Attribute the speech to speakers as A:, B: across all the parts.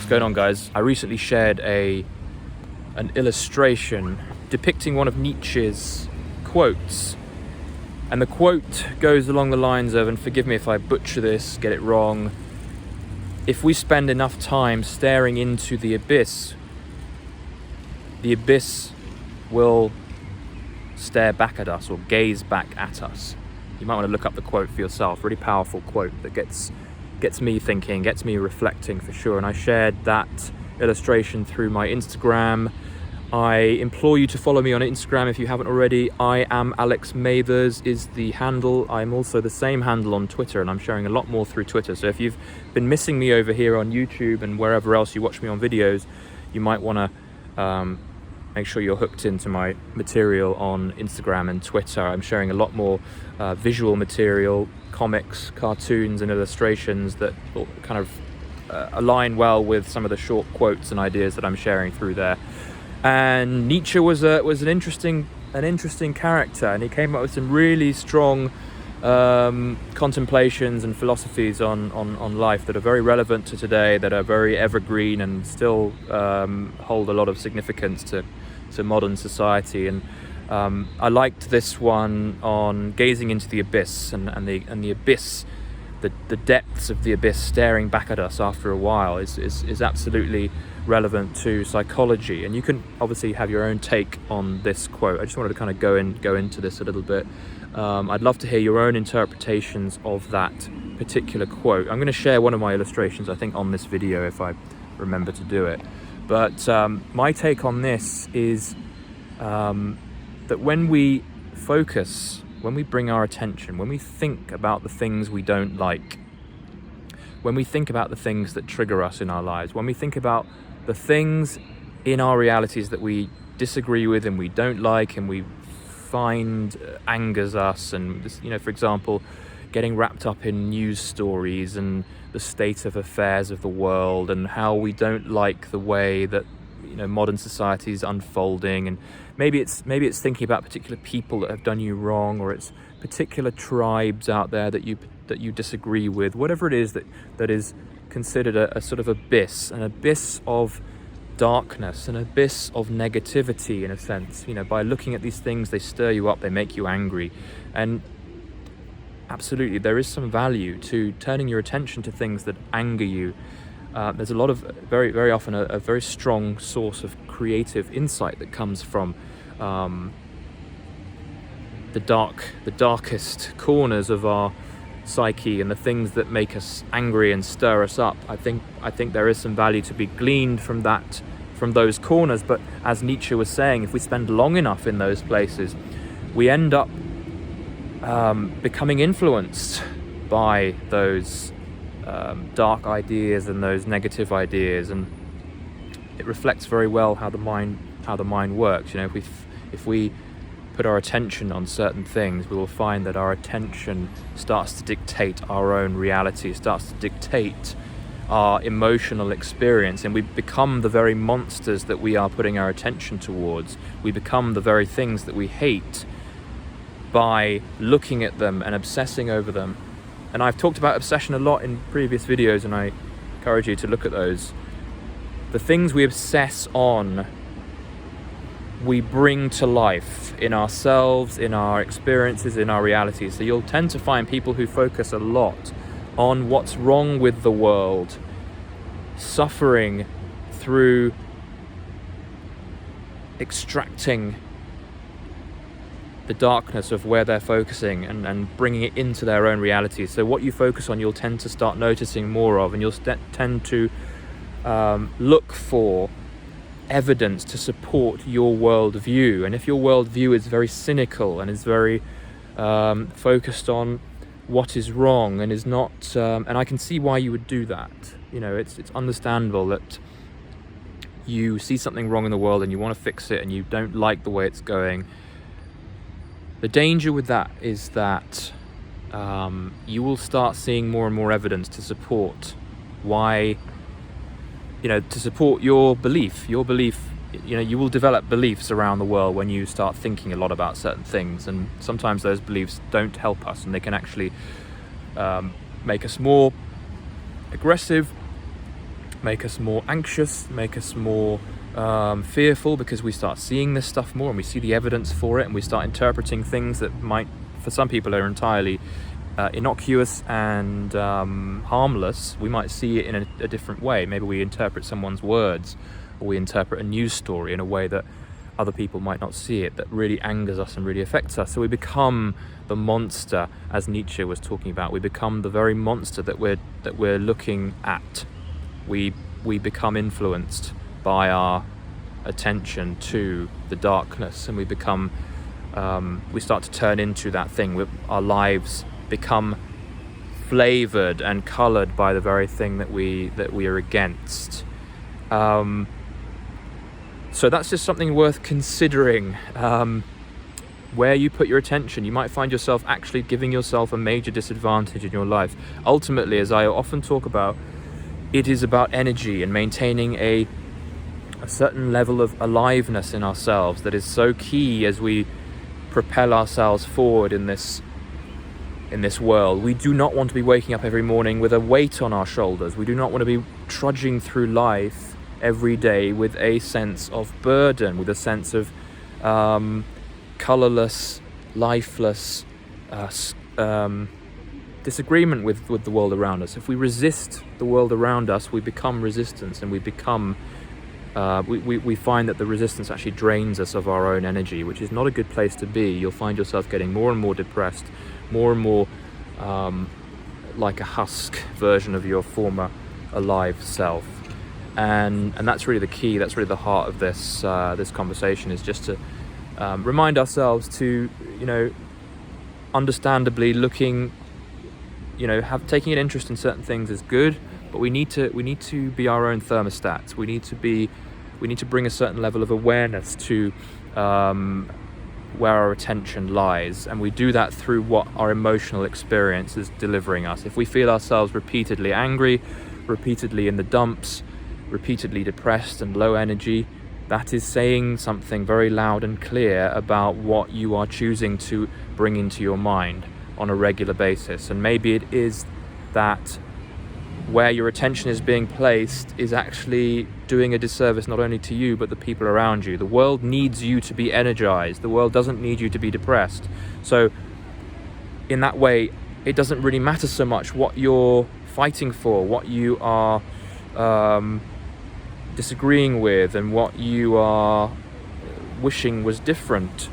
A: going on, guys? I recently shared an illustration depicting one of Nietzsche's quotes, and the quote goes along the lines of, and forgive me if I butcher this, get it wrong, if we spend enough time staring into the abyss will stare back at us or gaze back at us. You might want to look up the quote for yourself. Really powerful quote that gets me thinking, gets me reflecting for sure. And I shared that illustration through my Instagram. I implore you to follow me on Instagram if you haven't already. I am Alex Mathers is the handle. I'm also the same handle on Twitter, and I'm sharing a lot more through Twitter. So if you've been missing me over here on YouTube and wherever else you watch me on videos, you might want to make sure you're hooked into my material on Instagram and Twitter. I'm sharing a lot more visual material, comics, cartoons and illustrations that will kind of align well with some of the short quotes and ideas that I'm sharing through there. And Nietzsche was an interesting character, and he came up with some really strong contemplations and philosophies on life that are very relevant to today, that are very evergreen and still hold a lot of significance to modern society. And I liked this one on gazing into the abyss and the abyss, the depths of the abyss staring back at us after a while is absolutely relevant to psychology. And you can obviously have your own take on this quote. I just wanted to kind of go into this a little bit. I'd love to hear your own interpretations of that particular quote. I'm going to share one of my illustrations, I think, on this video if I remember to do it. But my take on this is that when we focus, when we bring our attention, when we think about the things we don't like, when we think about the things that trigger us in our lives, when we think about the things in our realities that we disagree with and we don't like and we find angers us, and this, for example, getting wrapped up in news stories and the state of affairs of the world and how we don't like the way that modern society is unfolding, and maybe it's thinking about particular people that have done you wrong, or it's particular tribes out there that you disagree with, whatever it is that is considered a sort of abyss, an abyss of darkness, an abyss of negativity in a sense. By looking at these things, they stir you up, they make you angry. And absolutely, there is some value to turning your attention to things that anger you. There's a lot of, very, very often, a very strong source of creative insight that comes from the darkest corners of our psyche and the things that make us angry and stir us up. I think there is some value to be gleaned from those corners. But as Nietzsche was saying, if we spend long enough in those places, we end up becoming influenced by those dark ideas and those negative ideas, and it reflects very well how the mind works. If we put our attention on certain things, we will find that our attention starts to dictate our own reality, starts to dictate our emotional experience, and we become the very monsters that we are putting our attention towards. We become the very things that we hate by looking at them and obsessing over them. And I've talked about obsession a lot in previous videos, and I encourage you to look at those. The things we obsess on, we bring to life in ourselves, in our experiences, in our realities. So you'll tend to find people who focus a lot on what's wrong with the world, suffering through extracting the darkness of where they're focusing and bringing it into their own reality. So what you focus on, you'll tend to start noticing more of, and you'll tend to look for evidence to support your worldview. And if your worldview is very cynical and is very focused on what is wrong and is not, and I can see why you would do that. It's understandable that you see something wrong in the world and you want to fix it and you don't like the way it's going. The danger with that is that you will start seeing more and more evidence to support why, to support your belief. You will develop beliefs around the world when you start thinking a lot about certain things, and sometimes those beliefs don't help us, and they can actually make us more aggressive, make us more anxious, make us more fearful, because we start seeing this stuff more and we see the evidence for it, and we start interpreting things that might, for some people, are entirely innocuous and harmless. We might see it in a different way. Maybe we interpret someone's words, or we interpret a news story in a way that other people might not see it, that really angers us and really affects us. So we become the monster, as Nietzsche was talking about. We become the very monster that we're looking at. We become influenced by our attention to the darkness, and we start to turn into that thing. Our lives become flavored and colored by the very thing that we are against. So that's just something worth considering. Where you put your attention, you might find yourself actually giving yourself a major disadvantage in your life. Ultimately, as I often talk about, it is about energy and maintaining a certain level of aliveness in ourselves that is so key as we propel ourselves forward in this world. We do not want to be waking up every morning with a weight on our shoulders. We do not want to be trudging through life every day with a sense of burden, with a sense of colourless, lifeless disagreement with the world around us. If we resist the world around us, we become resistance, and we find that the resistance actually drains us of our own energy, which is not a good place to be. You'll find yourself getting more and more depressed, more and more like a husk version of your former alive self. And that's really the key. That's really the heart of this conversation, is just to remind ourselves to, understandably looking, taking an interest in certain things is good, but we need to be our own thermostats. We need to bring a certain level of awareness to where our attention lies, and we do that through what our emotional experience is delivering us. If we feel ourselves repeatedly angry, repeatedly in the dumps, repeatedly depressed and low energy, that is saying something very loud and clear about what you are choosing to bring into your mind on a regular basis. And maybe it is that where your attention is being placed is actually doing a disservice not only to you but the people around you. The world needs you to be energized. The world doesn't need you to be depressed. So in that way, it doesn't really matter so much what you're fighting for, what you are disagreeing with, and what you are wishing was different.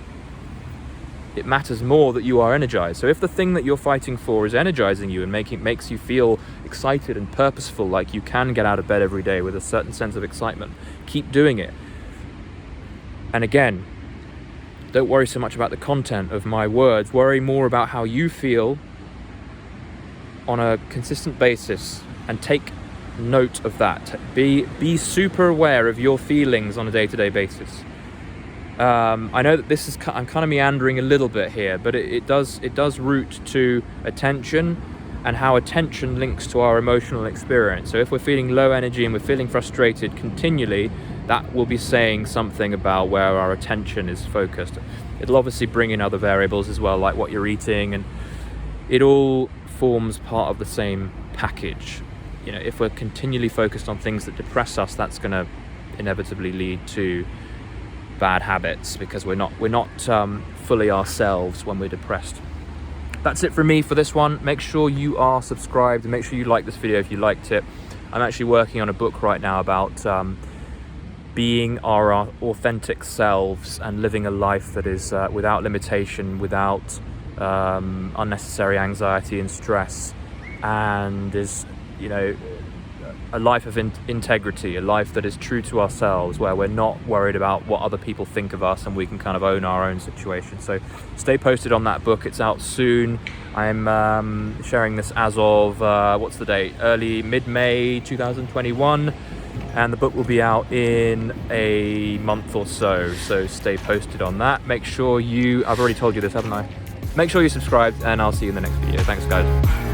A: It matters more that you are energized. So if the thing that you're fighting for is energizing you and makes you feel excited and purposeful, like you can get out of bed every day with a certain sense of excitement, keep doing it. And again, don't worry so much about the content of my words. Worry more about how you feel on a consistent basis, and take note of that. Be super aware of your feelings on a day-to-day basis. I know that I'm kind of meandering a little bit here, but it does root to attention, and how attention links to our emotional experience. So if we're feeling low energy and we're feeling frustrated continually, that will be saying something about where our attention is focused. It'll obviously bring in other variables as well, like what you're eating, and it all forms part of the same package. If we're continually focused on things that depress us, that's going to inevitably lead to bad habits, because we're not fully ourselves when we're depressed. That's it from me for this one. Make sure you are subscribed, and make sure you like this video if you liked it. I'm actually working on a book right now about being our authentic selves and living a life that is without limitation, without unnecessary anxiety and stress, and is a life of integrity, a life that is true to ourselves, where we're not worried about what other people think of us, and we can kind of own our own situation. So stay posted on that book. It's out soon. I'm sharing this as of what's the date? Mid-May 2021, and the book will be out in a month or so stay posted on that. Make sure I've already told you this, haven't I? Make sure you're subscribed, and I'll see you in the next video. Thanks, guys.